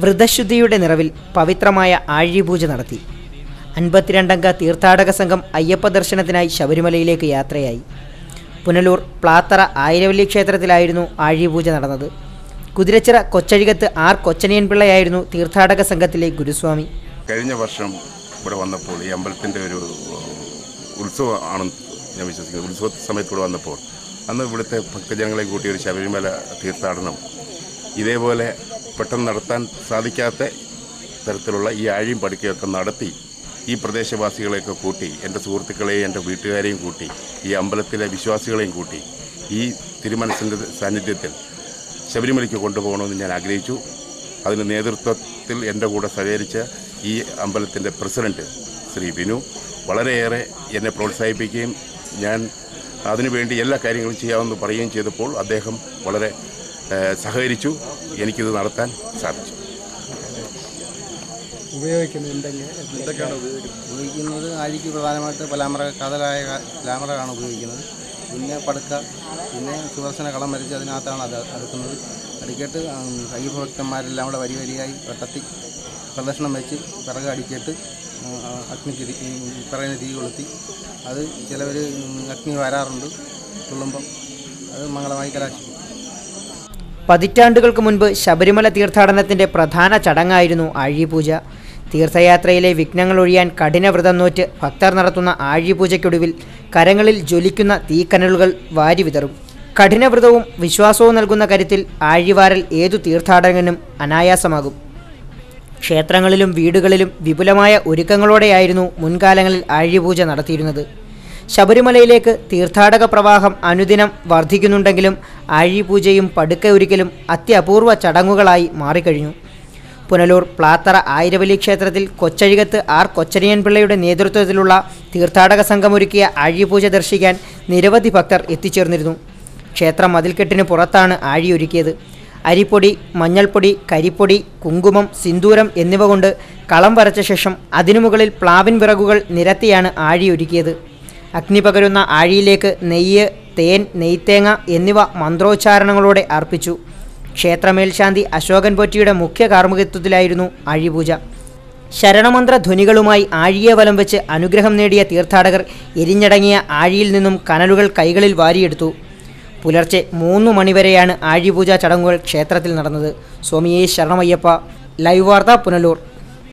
വ്രതശുദ്ധിയുടെ നിറവിൽ പവിത്രമായ ആഴിപൂജ നടത്തി. 52-അംഗ തീർത്ഥാടക സംഘം അയ്യപ്പ ദർശനത്തിനായി ശബരിമലയിലേക്ക് യാത്രയായി. പുനലൂർ പ്ലാത്തറ ആയിരവല്ലി ക്ഷേത്രത്തിലായിരുന്നു ആഴിപൂജ നടന്നത്. കുതിരച്ചിറ കൊച്ചഴികത്ത് ആർ കൊച്ചനിയൻ പിള്ളയായിരുന്നു തീർത്ഥാടക സംഘത്തിലെ ഗുരുസ്വാമി. കഴിഞ്ഞ വർഷം ഇവിടെ വന്നപ്പോൾ ഈ അമ്പലത്തിൻ്റെ ഒരു ഉത്സവമാണെന്ന് ഞാൻ വിശ്വസിക്കുന്നു. ഉത്സവ സമയത്ത് ഇവിടെ വന്നപ്പോൾ അന്ന് ഇവിടുത്തെ ഭക്തജനങ്ങളെ കൂട്ടി ഒരു ശബരിമല തീർത്ഥാടനം ഇതേപോലെ പെട്ടെന്ന് നടത്താൻ സാധിക്കാത്ത തരത്തിലുള്ള ഈ ആഴിയും പടുക്കയൊക്കെ നടത്തി ഈ പ്രദേശവാസികളെയൊക്കെ കൂട്ടി, എൻ്റെ സുഹൃത്തുക്കളെയും എൻ്റെ വീട്ടുകാരെയും കൂട്ടി, ഈ അമ്പലത്തിലെ വിശ്വാസികളെയും കൂട്ടി ഈ തിരുമനസിൻ്റെ സാന്നിധ്യത്തിൽ ശബരിമലയ്ക്ക് കൊണ്ടുപോകണമെന്ന് ഞാൻ ആഗ്രഹിച്ചു. അതിന് നേതൃത്വത്തിൽ എൻ്റെ കൂടെ സഹകരിച്ച ഈ അമ്പലത്തിൻ്റെ പ്രസിഡൻറ്റ് ശ്രീ വിനു വളരെയേറെ എന്നെ പ്രോത്സാഹിപ്പിക്കുകയും ഞാൻ അതിനുവേണ്ടി എല്ലാ കാര്യങ്ങളും ചെയ്യാമെന്ന് പറയുകയും ചെയ്തപ്പോൾ അദ്ദേഹം വളരെ സഹകരിച്ചു. എനിക്കിത് നടത്താൻ സാധിച്ചു. ഉപയോഗിക്കുന്നത് ആഴിക്ക് പ്രധാനമായിട്ട് പലാമറ കാതലായ ലാമറയാണ് ഉപയോഗിക്കുന്നത്. പിന്നെ പടുക്ക, പിന്നെ സുദർശന കളം വരച്ച് അതിനകത്താണ് അത് അടുക്കുന്നത്. അടുക്കിയിട്ട് അയ്യപ്പ ഭക്തന്മാരെല്ലാം കൂടെ വരി വരിയായി വെട്ടത്തി പ്രദക്ഷിണം വെച്ച് പിറകെ അടിക്കിയിട്ട് അഗ്നിക്ക് പറയുന്ന തീ കൊളുത്തി അത് ചിലവർ അഗ്നി വരാറുണ്ട്. തുള്ളുമ്പം അത് മംഗളമായി കലാശിക്കും. പതിറ്റാണ്ടുകൾക്ക് മുൻപ് ശബരിമല തീർത്ഥാടനത്തിൻ്റെ പ്രധാന ചടങ്ങായിരുന്നു ആഴിപൂജ. തീർത്ഥയാത്രയിലെ വിഘ്നങ്ങൾ ഒഴിയാൻ കഠിനവ്രതം നോറ്റ് ഭക്തർ നടത്തുന്ന ആഴിപൂജയ്ക്കൊടുവിൽ കരങ്ങളിൽ ജ്വലിക്കുന്ന തീക്കനലുകൾ വാരി വിതറും. കഠിനവ്രതവും വിശ്വാസവും നൽകുന്ന കരുത്തിൽ ആഴിവാരൽ ഏതു തീർത്ഥാടകനും അനായാസമാകും. ക്ഷേത്രങ്ങളിലും വീടുകളിലും വിപുലമായ ഒരുക്കങ്ങളോടെയായിരുന്നു മുൻകാലങ്ങളിൽ ആഴിപൂജ നടത്തിയിരുന്നത്. ശബരിമലയിലേക്ക് തീർത്ഥാടക പ്രവാഹം അനുദിനം വർദ്ധിക്കുന്നുണ്ടെങ്കിലും ആഴിപൂജയും പടുക്ക ഒരുക്കലും അത്യപൂർവ ചടങ്ങുകളായി മാറിക്കഴിഞ്ഞു. പുനലൂർ പ്ലാത്തറ ആയിരവല്ലി ക്ഷേത്രത്തിൽ കൊച്ചഴികത്ത് ആർ കൊച്ചനിയൻ പിള്ളയുടെ നേതൃത്വത്തിലുള്ള തീർത്ഥാടക സംഘമൊരുക്കിയ ആഴിപൂജ ദർശിക്കാൻ നിരവധി ഭക്തർ എത്തിച്ചേർന്നിരുന്നു. ക്ഷേത്ര മതിൽക്കെട്ടിന് പുറത്താണ് ആഴിയൊരുക്കിയത്. അരിപ്പൊടി, മഞ്ഞൾപ്പൊടി, കരിപ്പൊടി, കുങ്കുമം, സിന്ദൂരം എന്നിവ കൊണ്ട് കളം വരച്ച ശേഷം അതിനു മുകളിൽ പ്ലാവിൻ വിറകുകൾ നിരത്തിയാണ് ആഴിയൊരുക്കിയത്. അഗ്നി പകരുന്ന ആഴിയിലേക്ക് നെയ്യ്, തേൻ, നെയ്ത്തേങ്ങ എന്നിവ മന്ത്രോച്ചാരണങ്ങളോടെ അർപ്പിച്ചു. ക്ഷേത്രമേൽശാന്തി അശോകൻ പോറ്റിയുടെ മുഖ്യ കാർമ്മികത്വത്തിലായിരുന്നു ആഴിപൂജ. ശരണമന്ത്ര ധ്വനികളുമായി ആഴിയെ വലം വെച്ച് അനുഗ്രഹം നേടിയ തീർത്ഥാടകർ എരിഞ്ഞടങ്ങിയ ആഴിയിൽ നിന്നും കനലുകൾ കൈകളിൽ വാരിയെടുത്തു. പുലർച്ചെ 3 മണിവരെയാണ് ആഴിപൂജാ ചടങ്ങുകൾ ക്ഷേത്രത്തിൽ നടന്നത്. സ്വാമിയേ ശരണമയ്യപ്പ. ലൈവ് വാർത്ത പുനലൂർ.